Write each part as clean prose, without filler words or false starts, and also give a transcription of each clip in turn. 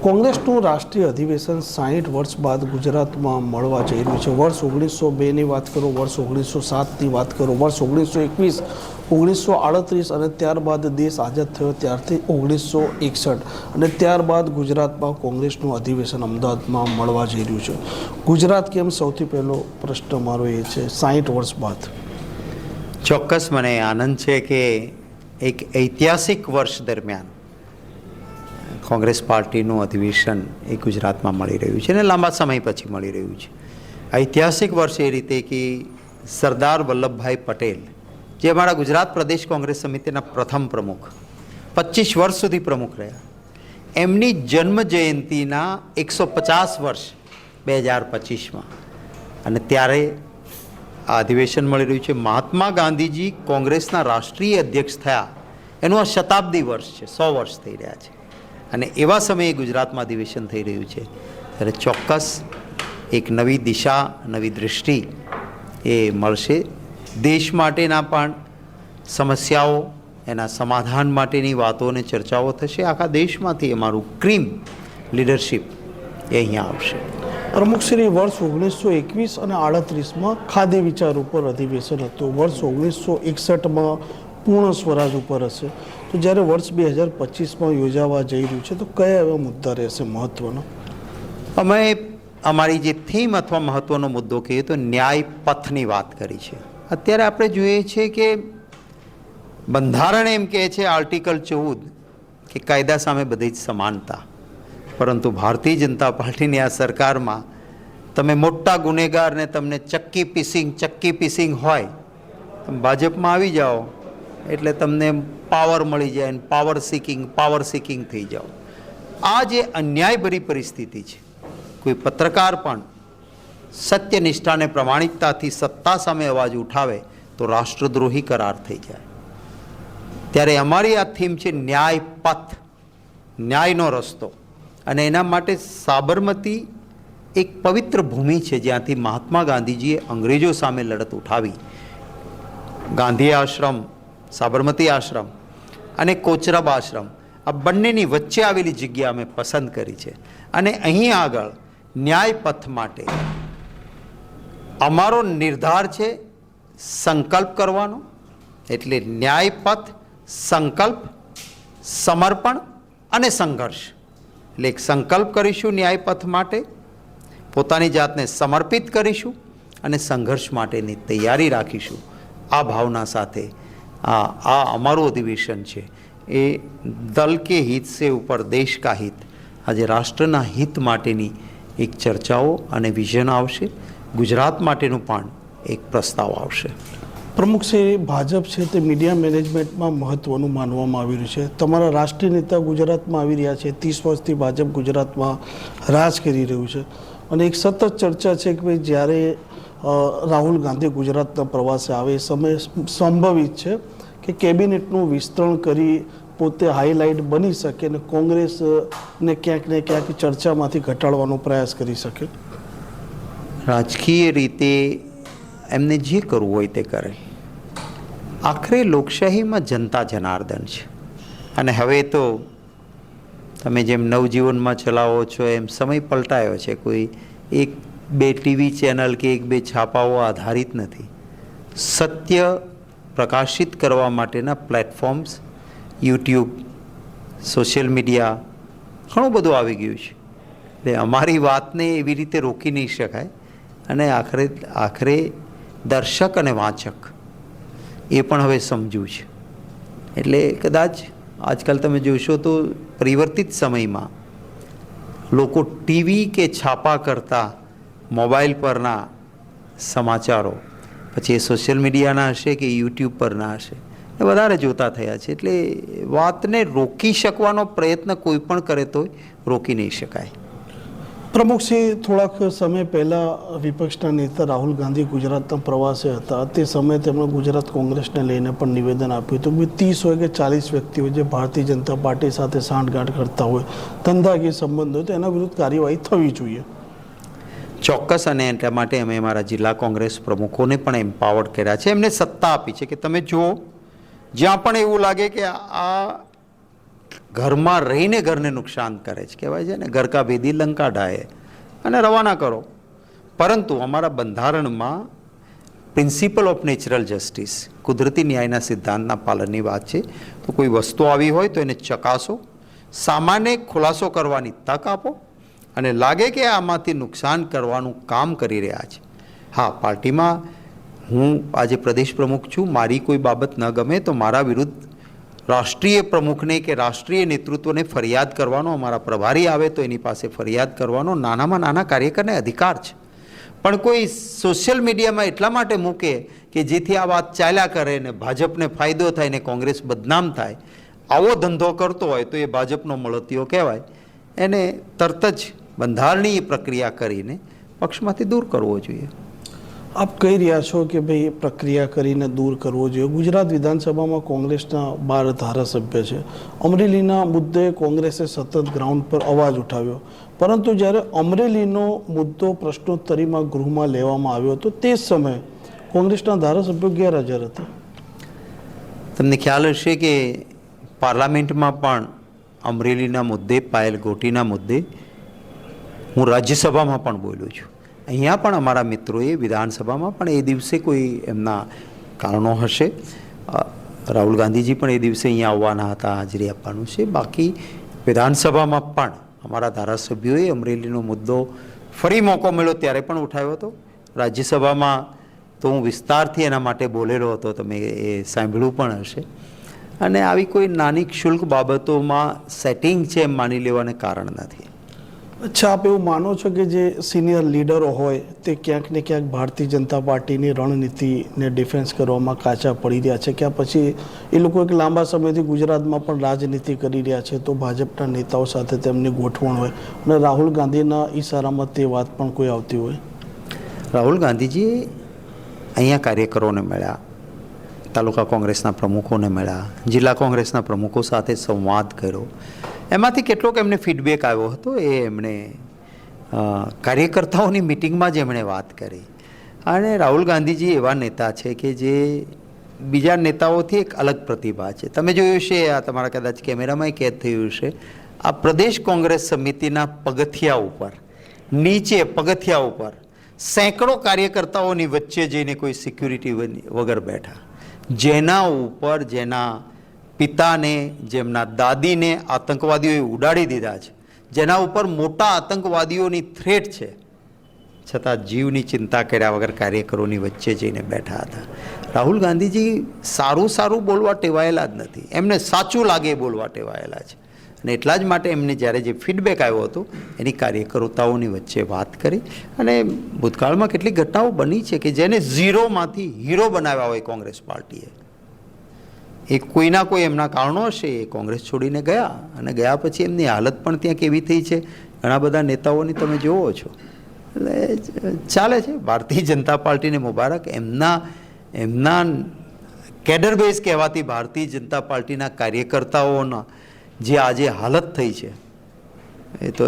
કોંગ્રેસનું રાષ્ટ્રીય અધિવેશન 60 વર્ષ બાદ ગુજરાતમાં મળવા જઈ રહ્યું છે. વર્ષ 1902ની વાત કરો, વર્ષ 1907ની વાત કરો, વર્ષ 1921, 1938 અને ત્યારબાદ દેશ આઝાદ થયો ત્યારથી 1961 અને ત્યારબાદ ગુજરાતમાં કોંગ્રેસનું અધિવેશન અમદાવાદમાં મળવા જઈ રહ્યું છે. ગુજરાત કેમ? સૌથી પહેલો પ્રશ્ન મારો એ છે. 60 વર્ષ બાદ ચોક્કસ મને આનંદ છે કે એક ઐતિહાસિક વર્ષ દરમિયાન કોંગ્રેસ પાર્ટીનું અધિવેશન એ ગુજરાતમાં મળી રહ્યું છે અને લાંબા સમય પછી મળી રહ્યું છે. ઐતિહાસિક વર્ષ એ રીતે કે સરદાર વલ્લભભાઈ પટેલ, જે અમારા ગુજરાત પ્રદેશ કોંગ્રેસ સમિતિના પ્રથમ પ્રમુખ, 25 વર્ષ સુધી પ્રમુખ રહ્યા, એમની જન્મ જયંતિના 150 વર્ષ 2025માં અને ત્યારે આ અધિવેશન મળી રહ્યું છે. મહાત્મા ગાંધીજી કોંગ્રેસના રાષ્ટ્રીય અધ્યક્ષ થયા એનું આ શતાબ્દી વર્ષ છે, 100 વર્ષ થઈ રહ્યા છે અને એવા સમયે ગુજરાતમાં અધિવેશન થઈ રહ્યું છે ત્યારે ચોક્કસ એક નવી દિશા, નવી દૃષ્ટિ એ મળશે. દેશ માટેના પણ સમસ્યાઓ, એના સમાધાન માટેની વાતો અને ચર્ચાઓ થશે. આખા દેશમાંથી અમારું ક્રીમ લીડરશિપ એ અહીંયા આવશે. પ્રમુખશ્રી, વર્ષ 1921 અને 38માં ખાદી વિચાર ઉપર અધિવેશન હતું. વર્ષ 1961માં પૂર્ણ સ્વરાજ ઉપર હશે. તો જ્યારે વર્ષ 2025માં યોજાવા જઈ રહ્યું છે તો કયા એવા મુદ્દા રહેશે મહત્વનો? અમે અમારી જે થીમ અથવા મહત્ત્વનો મુદ્દો કહીએ તો ન્યાય પથની વાત કરી છે. અત્યારે આપણે જોઈએ છીએ કે બંધારણ એમ કહે છે, આર્ટિકલ 14, કે કાયદા સામે બધી જ સમાનતા, પરંતુ ભારતીય જનતા પાર્ટીની આ સરકારમાં તમે મોટા ગુનેગારને તમને ચક્કી પીસિંગ હોય, ભાજપમાં આવી જાઓ એટલે તમને પાવર મળી જાય અને પાવર સિકિંગ થઈ જાઓ. આ જે અન્યાયભરી પરિસ્થિતિ છે, કોઈ પત્રકાર પણ સત્યનિષ્ઠા અને પ્રમાણિકતાથી સત્તા સામે અવાજ ઉઠાવે તો રાષ્ટ્રદ્રોહી કરાર થઈ જાય. ત્યારે અમારી આ થીમ છે ન્યાય પથ, ન્યાયનો રસ્તો, અને એના માટે સાબરમતી એક પવિત્ર ભૂમિ છે જ્યાંથી મહાત્મા ગાંધીજીએ અંગ્રેજો સામે લડત ઉઠાવી. ગાંધી આશ્રમ, સાબરમતી આશ્રમ અને કોચરબ આશ્રમ, આ બંનેની વચ્ચે આવેલી જગ્યા અમે પસંદ કરી છે અને અહીં આગળ ન્યાય પથ માટે અમારો નિર્ધાર છે સંકલ્પ કરવાનો. એટલે ન્યાય પથ, સંકલ્પ, સમર્પણ અને સંઘર્ષ. એટલે એક સંકલ્પ કરીશું ન્યાય પથ માટે, પોતાની જાતને સમર્પિત કરીશું અને સંઘર્ષ માટેની તૈયારી રાખીશું. આ ભાવના સાથે આ અમારું અધિવેશન છે એ દલ કે હિત સે ઉપર દેશ કા હિત, આજે રાષ્ટ્રના હિત માટેની એક ચર્ચાઓ અને વિઝન આવશે. ગુજરાત માટેનું પણ એક પ્રસ્તાવ આવશે. પ્રમુખશ્રી, ભાજપ છે તે મીડિયા મેનેજમેન્ટમાં મહત્ત્વનું માનવામાં આવી રહ્યું છે. તમારા રાષ્ટ્રીય નેતા ગુજરાતમાં આવી રહ્યા છે. 30 વર્ષથી ભાજપ ગુજરાતમાં રાજ કરી રહ્યું છે અને એક સતત ચર્ચા છે કે ભાઈ જ્યારે રાહુલ ગાંધી ગુજરાતના પ્રવાસે આવે એ સમયે સંભવિત છે કે કેબિનેટનું વિસ્તરણ કરી પોતે હાઈલાઇટ બની શકે અને કોંગ્રેસને ક્યાંક ને ક્યાંક ચર્ચામાંથી ઘટાડવાનો પ્રયાસ કરી શકે. રાજકીય રીતે એમને જે કરવું હોય તે કરે. આખરે લોકશાહીમાં જનતા જનાર્દન છે અને હવે તો તમે જેમ નવજીવનમાં ચલાવો છો એમ સમય પલટાયો છે. કોઈ 1-2 ટીવી ચેનલ કે 1-2 છાપાઓ આધારિત નથી. સત્ય પ્રકાશિત કરવા માટેના પ્લેટફોર્મ્સ, યુટ્યુબ, સોશિયલ મીડિયા, ઘણું બધું આવી ગયું છે. એટલે અમારી વાતને એવી રીતે રોકી નહીં શકાય અને આખરે દર્શક અને વાંચક એ પણ હવે સમજ્યું છે. એટલે કદાચ આજકાલ તમે જોશો તો પરિવર્તિત સમયમાં લોકો ટીવી કે છાપા કરતાં મોબાઈલ પરના સમાચારો, પછી એ સોશિયલ મીડિયાના હશે કે યુટ્યુબ પરના હશે, એ વધારે જોતા થયા છે. એટલે વાતને રોકી શકવાનો પ્રયત્ન કોઈ પણ કરે તો રોકી નહીં શકાય. પ્રમુખશ્રી, થોડાક સમય પહેલાં વિપક્ષના નેતા રાહુલ ગાંધી ગુજરાતના પ્રવાસે હતા. તે સમયે તેમણે ગુજરાત કોંગ્રેસને લઈને પણ નિવેદન આપ્યું હતું કે 30 હોય કે 40 વ્યક્તિઓ જે ભારતીય જનતા પાર્ટી સાથે સાંઠગાંઠ કરતા હોય, ધંધાકીય સંબંધ હોય, તો એના વિરુદ્ધ કાર્યવાહી થવી જોઈએ. ચોક્કસ, અને એટલા માટે અમે અમારા જિલ્લા કોંગ્રેસ પ્રમુખોને પણ એમ્પાવર્ડ કર્યા છે. એમને સત્તા આપી છે કે તમે જુઓ, જ્યાં પણ એવું લાગે કે આ ઘરમાં રહીને ઘરને નુકસાન કરે છે, કહેવાય છે ને ઘર કા ભેદી લંકા ઢાએ, અને રવાના કરો. પરંતુ અમારા બંધારણમાં પ્રિન્સિપલ ઓફ નેચરલ જસ્ટિસ, કુદરતી ન્યાયના સિદ્ધાંતના પાલનની વાત છે. તો કોઈ વસ્તુ આવી હોય તો એને ચકાસો, સામાન્ય ખુલાસો કરવાની તક આપો, અને લાગે કે આમાંથી નુકસાન કરવાનું કામ કરી રહ્યા છે. હા, પાર્ટીમાં હું આજે પ્રદેશ પ્રમુખ છું, મારી કોઈ બાબત ન ગમે તો મારા વિરુદ્ધ રાષ્ટ્રીય પ્રમુખને કે રાષ્ટ્રીય નેતૃત્વને ફરિયાદ કરવાનો, અમારા પ્રભારી આવે તો એની પાસે ફરિયાદ કરવાનો નાનામાં નાના કાર્યકરને અધિકાર છે. પણ કોઈ સોશિયલ મીડિયામાં એટલા માટે મૂકે કે જેથી આ વાત ચાલ્યા કરે ને ભાજપને ફાયદો થાય ને કોંગ્રેસ બદનામ થાય, આવો ધંધો કરતો હોય તો એ ભાજપનો મળતિયો કહેવાય. એને તરત જ બંધારણીય પ્રક્રિયા કરીને પક્ષમાંથી દૂર કરવો જોઈએ. આપ કહી રહ્યા છો કે ભાઈ પ્રક્રિયા કરીને દૂર કરવો જોઈએ. ગુજરાત વિધાનસભામાં કોંગ્રેસના 12 ધારાસભ્ય છે. અમરેલીના મુદ્દે કોંગ્રેસે સતત ગ્રાઉન્ડ પર અવાજ ઉઠાવ્યો, પરંતુ જ્યારે અમરેલીનો મુદ્દો પ્રશ્નોત્તરીમાં ગૃહમાં લેવામાં આવ્યો હતો તે જ સમયે કોંગ્રેસના ધારાસભ્યો ગેરહાજર હતા. તમને ખ્યાલ હશે કે પાર્લામેન્ટમાં પણ અમરેલીના મુદ્દે, પાયલ ગોટીના મુદ્દે હું રાજ્યસભામાં પણ બોલ્યો છું. અહીંયા પણ અમારા મિત્રોએ વિધાનસભામાં પણ એ દિવસે કોઈ એમના કારણો હશે, રાહુલ ગાંધીજી પણ એ દિવસે અહીંયા આવવાના હતા, હાજરી આપવાનું છે. બાકી વિધાનસભામાં પણ અમારા ધારાસભ્યોએ અમરેલીનો મુદ્દો ફરી મોકો મળ્યો ત્યારે પણ ઉઠાવ્યો હતો. રાજ્યસભામાં તો હું વિસ્તારથી એના માટે બોલેલો હતો, તમે એ સાંભળ્યું પણ હશે. અને આવી કોઈ નાની ક્ષુલ્ક બાબતોમાં સેટિંગ છે એમ માની લેવાને કારણ નથી. અચ્છા, આપ એવું માનો છો કે જે સિનિયર લીડરો હોય તે ક્યાંક ને ક્યાંક ભારતીય જનતા પાર્ટીની રણનીતિને ડિફેન્સ કરવામાં કાચા પડી રહ્યા છે, કે પછી એ લોકો એક લાંબા સમયથી ગુજરાતમાં પણ રાજનીતિ કરી રહ્યા છે તો ભાજપના નેતાઓ સાથે તેમની ગોઠવણ હોય અને રાહુલ ગાંધીના ઈશારામાં તે વાત પણ કોઈ આવતી હોય? રાહુલ ગાંધીજી અહીંયા કાર્યકરોને મળ્યા, તાલુકા કોંગ્રેસના પ્રમુખોને મળ્યા, જિલ્લા કોંગ્રેસના પ્રમુખો સાથે સંવાદ કર્યો. એમાંથી કેટલોક એમને ફીડબેક આવ્યો હતો, એ એમણે કાર્યકર્તાઓની મિટિંગમાં જ એમણે વાત કરી. અને રાહુલ ગાંધીજી એવા નેતા છે કે જે બીજા નેતાઓથી એક અલગ પ્રતિભા છે. તમે જોયું છે, આ તમારા કદાચ કેમેરામાં કેદ થયું છે, આ પ્રદેશ કોંગ્રેસ સમિતિના પગથિયા ઉપર, નીચે પગથિયા ઉપર સેંકડો કાર્યકર્તાઓની વચ્ચે જઈને કોઈ સિક્યુરિટી વગર બેઠા, જેના ઉપર જેના પિતાને, જેમના દાદીને આતંકવાદીઓએ ઉડાડી દીધા છે, જેના ઉપર મોટા આતંકવાદીઓની થ્રેટ છે, છતાં જીવની ચિંતા કર્યા વગર કાર્યકરોની વચ્ચે જઈને બેઠા હતા. રાહુલ ગાંધીજી સારું બોલવા ટેવાયેલા જ નથી, એમને સાચું લાગે એ બોલવા ટેવાયેલા છે. અને એટલા જ માટે એમને જ્યારે જે ફીડબેક આવ્યો હતો એની કાર્યકર્તાઓની વચ્ચે વાત કરી. અને ભૂતકાળમાં કેટલીક ઘટનાઓ બની છે કે જેને ઝીરોમાંથી હીરો બનાવ્યા હોય કોંગ્રેસ પાર્ટીએ. એ કોઈના કોઈ એમના કારણો હશે, એ કોંગ્રેસ છોડીને ગયા, અને ગયા પછી એમની હાલત પણ ત્યાં કેવી થઈ છે ઘણા બધા નેતાઓની તમે જુઓ છો. એટલે ચાલે છે. ભારતીય જનતા પાર્ટીને મુબારક. એમના કેડર બેઝ કહેવાતી ભારતીય જનતા પાર્ટીના કાર્યકર્તાઓના જે આજે હાલત થઈ છે, એ તો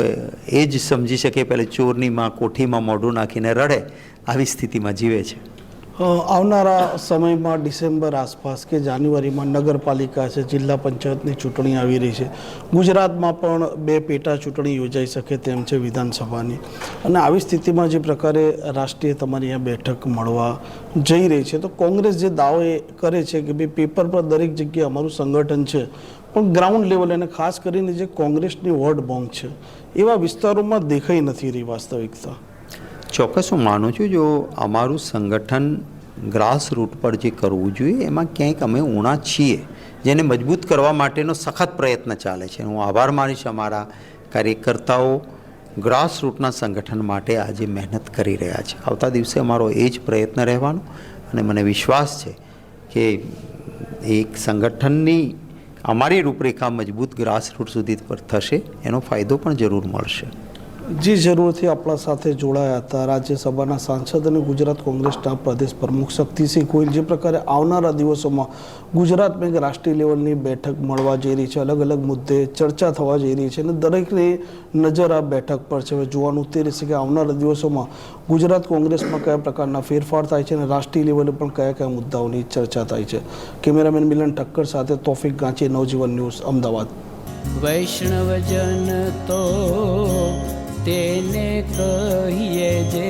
એ જ સમજી શકે પહેલાં ચોરની માં કોઠીમાં મોઢું નાખીને રડે આવી સ્થિતિમાં જીવે છે. આવનારા સમયમાં ડિસેમ્બર આસપાસ કે જાન્યુઆરીમાં નગરપાલિકા છે, જિલ્લા પંચાયતની ચૂંટણી આવી રહી છે. ગુજરાતમાં પણ 2 પેટા ચૂંટણી યોજાઈ શકે તેમ છે વિધાનસભાની. અને આવી સ્થિતિમાં જે પ્રકારે રાષ્ટ્રીય તમારી અહીંયા બેઠક મળવા જઈ રહી છે, તો કોંગ્રેસ જે દાવો એ કરે છે કે ભાઈ પેપર પર દરેક જગ્યાએ અમારું સંગઠન છે, પણ ગ્રાઉન્ડ લેવલે અને ખાસ કરીને જે કોંગ્રેસની વોટ બેંક છે એવા વિસ્તારોમાં દેખાઈ નથી રહી વાસ્તવિકતા. ચોક્કસ હું માનું છું, જો અમારું સંગઠન ગ્રાસ રૂટ પર જે કરવું જોઈએ એમાં ક્યાંક અમે ઊણા છીએ, જેને મજબૂત કરવા માટેનો સખત પ્રયત્ન ચાલે છે. હું આભાર માનીશ અમારા કાર્યકર્તાઓ ગ્રાસ રૂટના સંગઠન માટે આજે મહેનત કરી રહ્યા છે. આવતા દિવસે અમારો એ જ પ્રયત્ન રહેવાનો, અને મને વિશ્વાસ છે કે એક સંગઠનની અમારી રૂપરેખા મજબૂત ગ્રાસ રૂટ સુધી પર થશે, એનો ફાયદો પણ જરૂર મળશે. જે જરૂરથી આપણા સાથે જોડાયા હતા રાજ્યસભાના સાંસદ અને ગુજરાત કોંગ્રેસના પ્રદેશ પ્રમુખ શક્તિસિંહ ગોહિલ. જે પ્રકારે આવનારા દિવસોમાં ગુજરાતમાં એક રાષ્ટ્રીય લેવલની બેઠક મળવા જઈ રહી છે, અલગ અલગ મુદ્દે ચર્ચા થવા જઈ રહી છે, અને દરેકની નજર આ બેઠક પર છે. હવે જોવાનું તે રહેશે કે આવનારા દિવસોમાં ગુજરાત કોંગ્રેસમાં કયા પ્રકારના ફેરફાર થાય છે અને રાષ્ટ્રીય લેવલે પણ કયા કયા મુદ્દાઓની ચર્ચા થાય છે. કેમેરામેન મિલન ઠક્કર સાથે તોફિક ગાંચી, નવજીવન ન્યૂઝ, અમદાવાદ. વૈષ્ણવજન તો તેને કહીએ જે